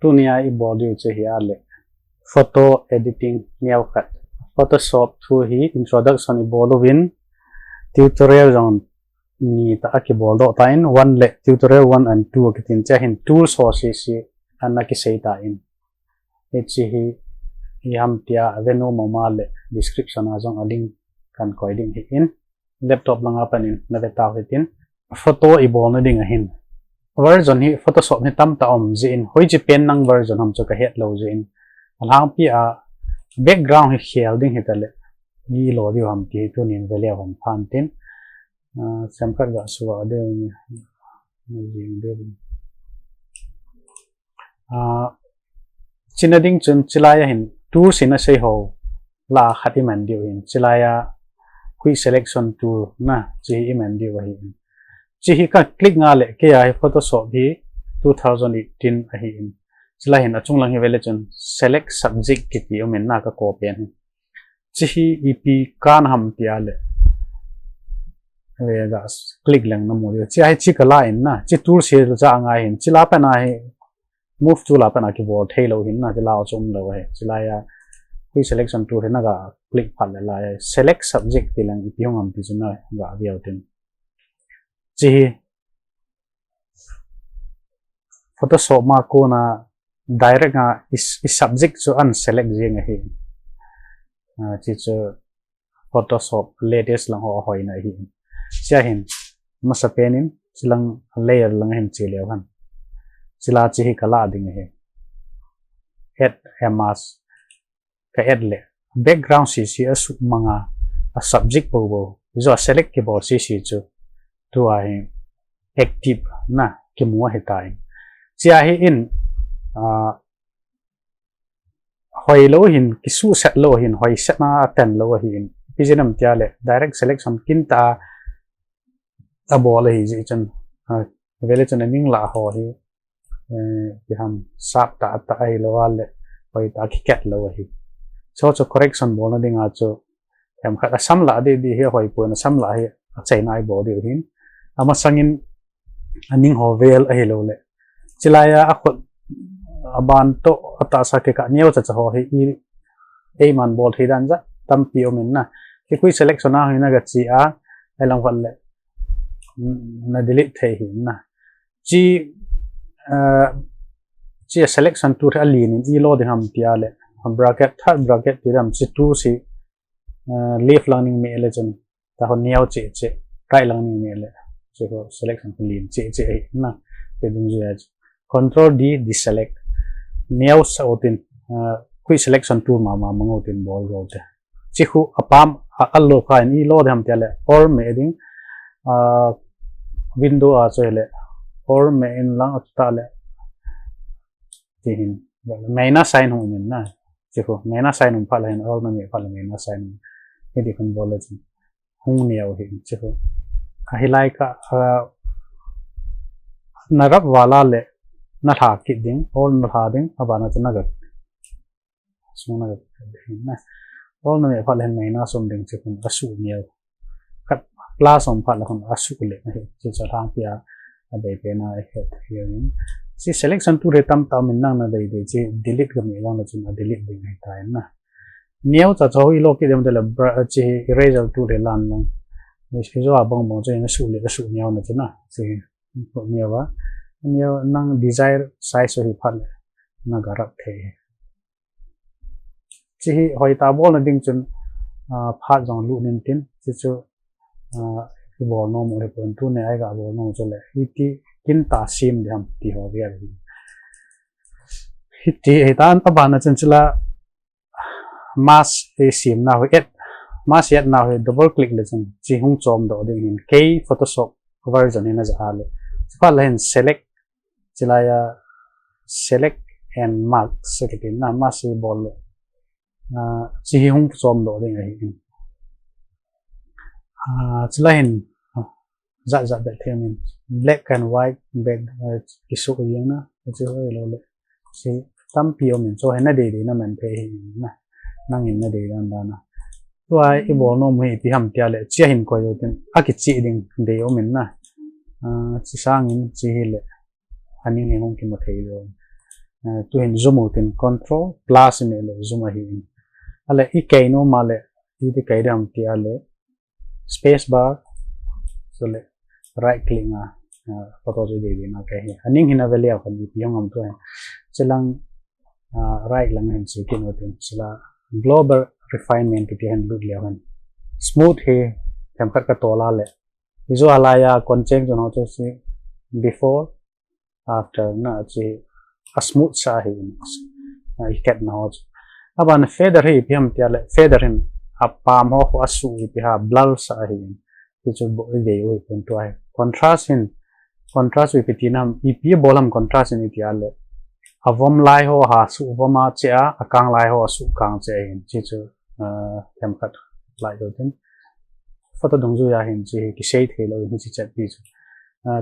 tunia I body che hiya le photo editing neocha Photoshop thu hi introduction I bolowin tutorial zone ni ta akibol do ta in one le tutorial 1 and 2 kitin cha hin tool sources si anaki sei ta in hiche hi yam tia aveno mama le description azong a link kan koiding hi in laptop langa panin na beta hitin photo I bol na ding a hin version hi Photoshop ni tam ta om ji in hoi ji pen nang version hom chu ka het lo ji in alang pi a background hi khel ding hitale ni lo di ham ti tu nin vele hom phan tin samkar ga suwa de ni de chinading chun chilaya hin tool sina sei ho la khati man di hin chilaya quick selection tool na chi I man di wa hi chi hi ka click nga le ke ai Photoshop hi 2018 a hi in chila hin achung lang hi vele chun select subject kiti o men na ka copy an chi hi ep kan ham tia le ve ga click lang na mo chi ai chi kala in na chi tool se cha nga hin chila pa na hi move tool pa na ki board thei lo hin na chila chum lo he chila ya quick selection tool na ga click phat le la select subject ti lang ep hom ti chuna ga viau tin chi Photoshop ma ko na direct nga is subject so unselect jeng hi chi chu Photoshop latest lang ho hoi na hi sia hin masa penin silang layer lang hin chi lew han sila chi hi kala ding hi add emas ka add le background si asu manga a subject bo zo select ke bo si chu tu ai active na ke mo he tai chia hi in hoi lo hin kisu set lo hin hoi set na ten lo hin pijenam tia le direct selection kin ta abol hi ji chan vele chan ning la ho hi ki ham sap ta ai lo le hoi ta ki ket lo hi so correction bol na dinga chu em khat asam la de di he hoi pon asam la hi Achaina I body hin ama sangin aning ho vel a hello le chilaya akhot aban to ata sa ke ka neocha cha ho hi Eiman bol thidan ja tampi omen na ki kui selection na hina ga chi a elang wal le na delete thei hi na chi selection tool alin in I lo de ham pia le bracket third bracket tiram chi tu si leaf learning me election ta ho neo che right learning me le chi ho selection lin che na te dun ji control D deselect neo sa otin quick selection tool ma mangotin bol ro te chi khu apam allo kha ni lo dham tele or me ding window a chele or me in lang ta le tin maina sign hu min na chi khu maina sign um phala hin or me phala maina sign he di kon bol chi hung neo hi chi khu a hilai ka narap wala le na tha ki ding or na tha ding abana chana ga sona ga na or na me phal hen mai na som ding che kun asu neo kat plus om phal hon asu le na chi cha thang pia a be pe na het hianin si selection tu re tam min nang na dei chi delete ga me lang na chuna delete ding hai tai na neo cha choi lo ki dem de la chi eraser tu re lan lang ni si zo abong mo che na su le asu neo na chuna si neo wa neo nang desire size hi phal na garap the chi hoi ta bol na ding chun phat jong lu nin tin chi chu bol no mo le pon tu ne ai ga bol no chole hiti kin ta sim dham ti ho ge hiti hetan ta ban na chen chila mas e sim na ho et mas yet na ho double click le chen chi hung chom do ding in k Photoshop version in as ale pa len select chila ya select and mark sekitin na mas e bol chi hung chom do ding ai chila hin za de themin black and white back kisu yang na chu lo le si tam pio min so hena de na man the na nang in na de dan na to ai e bol no me pi ham tia le chia hin ko yo tin a ki chi ding de o min na chi sang in chi le ani ne hong ki ma thei lo tu hin zoom tin control plus me le zoom hi ale I kaino male I de kaidam ti ale space bar so le right click na photo je de na ka hi aning hina value kan bi yong am to chilang right lang hin si kin otin sila global refinement ti han lut le han smooth he kam khat ka tola le izo alaya concept jo no to si before after na chi a smooth sa hi I ket na ho aban feather hi piam ti ale feather hin a palm ho asu pi ha blur sa hi ti chu bo de oi pon to ai contrast wi pitinam I pi bolam contrast ni ti ale avom lai ho ha su voma cha akang lai ho su kang che hin chi chu kam khat lai do tin photo dong ju ya hin chi ki sei the lo hi chi chat bi chu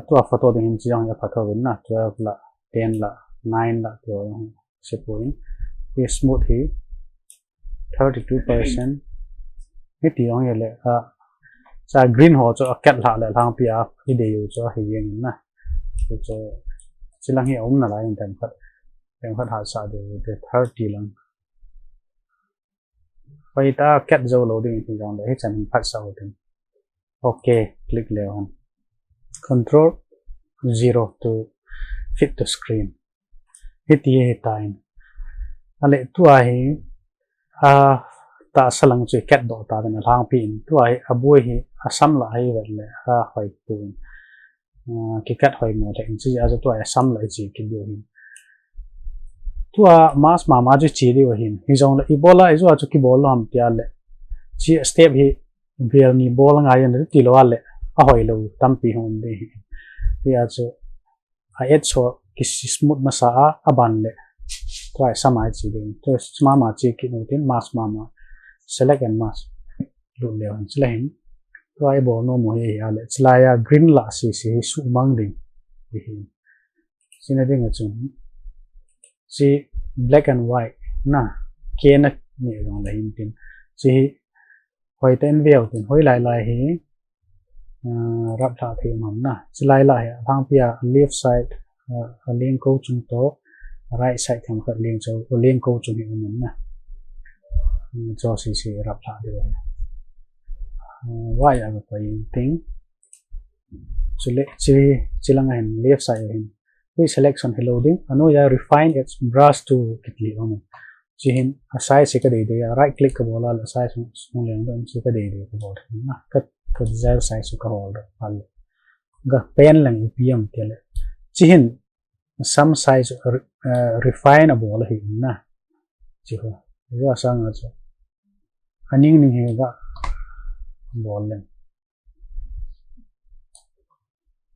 to photo de hin chi yang ya photo win na 12 la 10 la 9 la to se point be smooth hi 32% hi ti ong ye le sa green ho cho ket la le lang pi a hi de yu cho hi yen na cho chilang hi om na la in tam khat ha sa de 30 lang pai ta ket zo loading ti jong le hi chan phat sa ho tin okay click le on control 0 to fit the screen hit ye time ale tu ai ta salang che ket do ta na lang pin tu ai aboi hi asam la ai le ha hoi tu ki kat hoi mo le chi a tu ai asam la chi ki dio hin tu a mas mama ju chi dio hin hi jong le ibola izo a chu ki bol ham tia le chi step hi bial ni bol nga yan ti lo ale a hoi lo tam pi hom de hi a chu a et so ki smooth masa a ban le try samai chi de to mama chi ki no tin mas mama select and mask lu le han chlein try bo no mo ye ya le chlaya green la si su mang ding hi sina ding chu si black and white na kena ni long la hin tin si hoi ten view tin hoi lai lai hi rap tha the mam na chlai la ya phang pia left side link ko chung to right side tham khat link cho link ko chung hi men na cho si rap tha de why am I thing select chilang hen left side hin we selection loading ano ya refine its brush to kitli on chihin size se ka de right click ka bola la size sung leng don se ka de ka bol na kat ka zer size ka hol al ga pen lang pm tele chihin some size refineable hi na chi ho ya sang a chu aning ning he ga bol len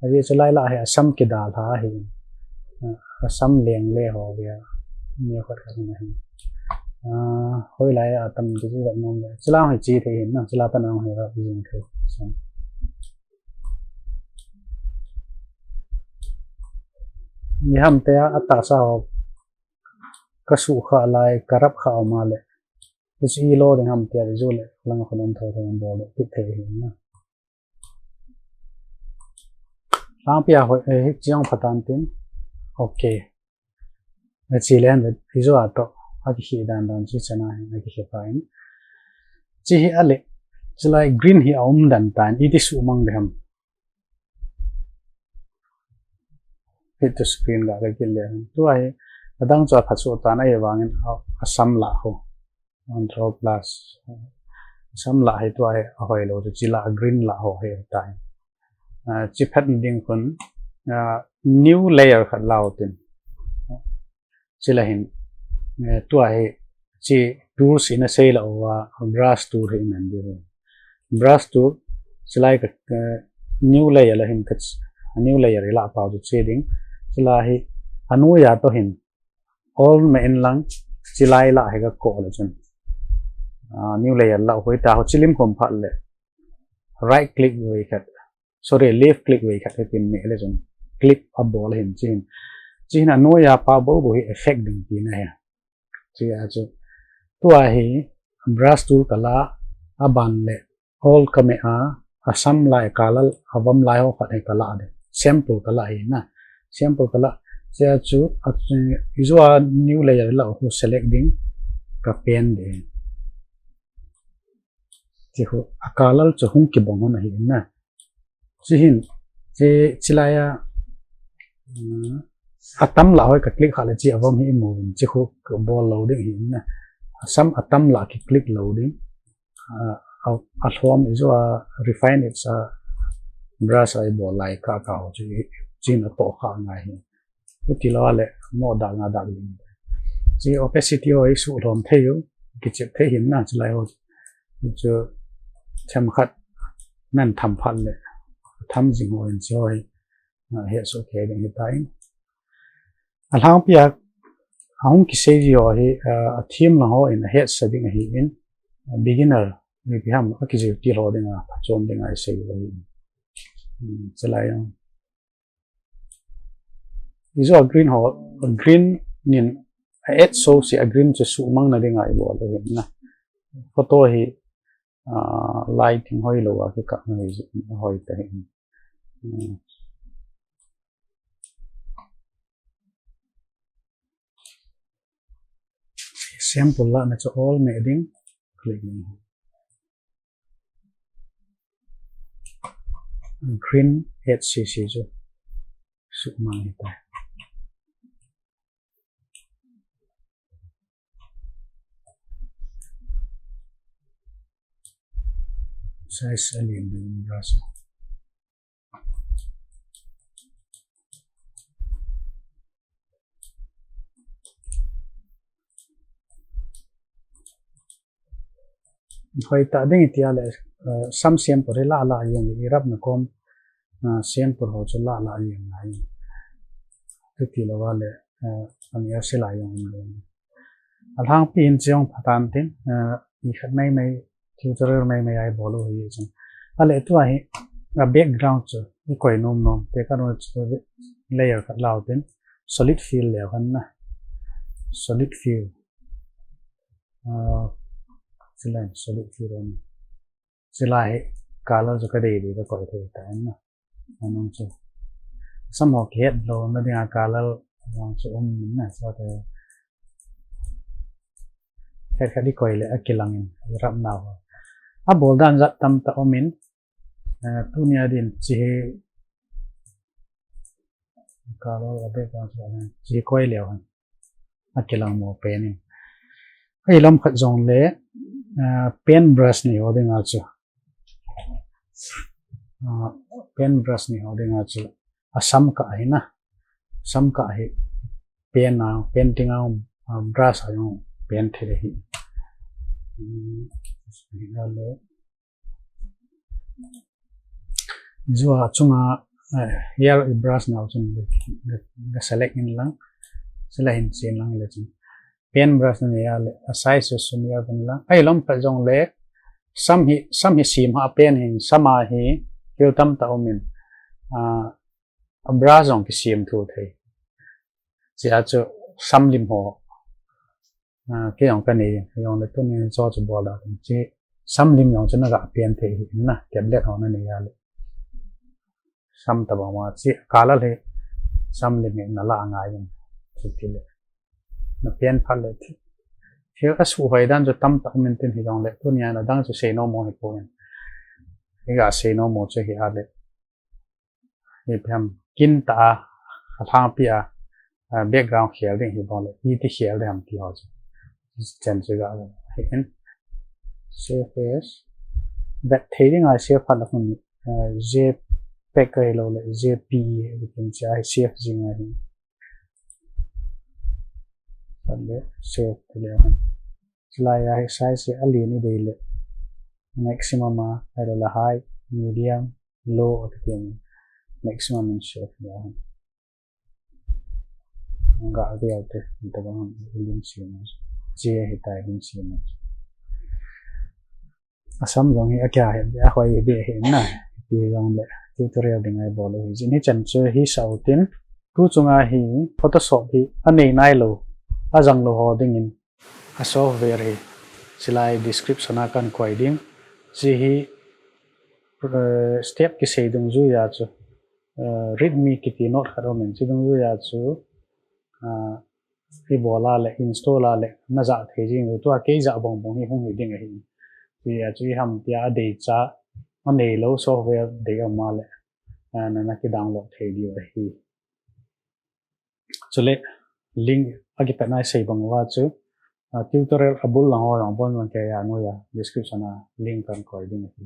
ai chalai la he sam ke dal ha hi sam leng le ho ya nhiều khat khat na hi hoi lai a tam ji ji nom le chila hi chi the hin na chila ta na he ra jing the sam ni ham te ata sa ho ka su kha lai karap kha ma le chi lo de ham te ju le lang khon tho tho bol le the hin na lang pia hoi he chiang phatan tin okay na chi len de izo ato aki hi dan chi chana hi aki fine chi hi ale chlai green hi om dan tan I ti su mang de ham hit the screen ga ga kil le tu ai adang cha phachu ta na ye wangin asam la ho control plus sam la hai tu ai hoi lo chi la green la ho he tai chi phat ding kun new layer khat lao tin chila hin tu ai chi tools in a say la wa brush tool hi man de brush tool chilai ka new layer la hin ka new layer la pa du shading chila hi anu ya to hin all me in lang chilai la he ga ko la chun new layer la hoi ta ho chilim kom phat le right click we khat sorry left click we khat pin me le chun click abol hin chin anu ya pa bo bo hi effect ding pi na ya chi a chu tu a hi brush tool kala aban le all kame asam lai kalal avam lai ho khat kala de sample kala hi na sample kala sẽ chú visual new layer là hồ selecting cái pen để chỉ hồ color cho hung kỳ bông này hiện na chỉ hiện chỉ là atam là hơi cái click khai là chỉ vào mi mù chỉ hồ cái ball loading hiện na some atam là cái click loading phachom is refine it sa brush ai ball lại cả cao chỉ nó tổ khá ngay cái tí lo lệ mua đào ngà đào liền chỉ opacity ấy số thom thấy yếu cái chữ thấy hiện na chỉ là ô chứ chăm khát nên thầm phật lệ thầm gì ngồi enjoy hiện số thế để hiện tại alhang pia hong ki say gì rồi team là họ in head setting in beginner vì cái ham cái gì tí lo để ngà phachom để ngà say rồi chỉ là iso green ho green nin et so si green che su mang na dinga ibo le na photo hi lighting hoi lo wa ka ngai hoi te sample la na cho all making click green et cc jo su mang hite size alien din brush hoi ta ding tia le sam sample la la yang irap na kom sample ho chu la la yang ai ti lo wa le ani a se la yang alhang pin chiong phatan tin i khat mai tutorial mai ai bolo hi chung ale tu ai background chu ni koi nom te ka no layer khat lau tin solid fill le han na solid fill select solid fill on selai color chu ka dei ka koi the ta na anong chu somehow get lo na dia color yang chu na so te khat di koi le akilangin ram naw a bol dan zat tam ta omin tu nia din chi color abe ka so chi koi le han akilang mo pen ai lam khat jong le pen brush ni hoding a chu pen brush ni hoding a chu asam ka ahina sam ka hi pen na painting a brush a yo pen the hi le zua chunga here brush now chung the select in lang select in sin lang le chung pen brush ni ya le size so sunya ban lang ai lam pa jong le sam hi sim ha pen hin sama hi kil tam ta omin a brush jong ki sim thu thei sia chu sam lim ho cái dòng cái này dòng này tôi nên cho chụp bò là chứ xăm lim dòng cho nó gặp tiền thì na tablet họ nó này là xăm tập mà chứ cá là thế xăm lim nó là ngay rồi thì nó tiền phátเลยthì cái số vay đan cho tâm tập mình tin thì dòng này tôi nên là đang cho say no more thì cái gà say no more cho hiện là thì em kinh ta thang pia background here thì bảo là hite here thì em thì họ chân chưa gặp hiện surface that thei ngai share phan là phần jpeg cái lo là jp thì cũng sẽ share gì ngay phần đấy share thì là slide ai size alien đi đây là maximum hay là high medium low thì maximum in share là nggak ada itu kita bangun belum sih je hite belum sih asam dong hi akya he ya khoi be he na ti dong le tutorial ding ai bolo hi jin hi chan chu hi sautin tu chunga hi photoshop hi anei nai lo ajang lo ho ding in a software hi silai description akan koi ding ji hi step ki sei dong ju ya chu readme ki ti note kharo men chi dong ju ya chu hi bola le install le na za thei jing tu a ke za bong bong hi hung hi ding hi ti a chui ham tia de cha ma nei lo software de ma le na na ki download thei di hi chule link agi pa na sei bang wa chu tutorial abul lang ho lang bon man ke ya no ya description a link kan ko ding hi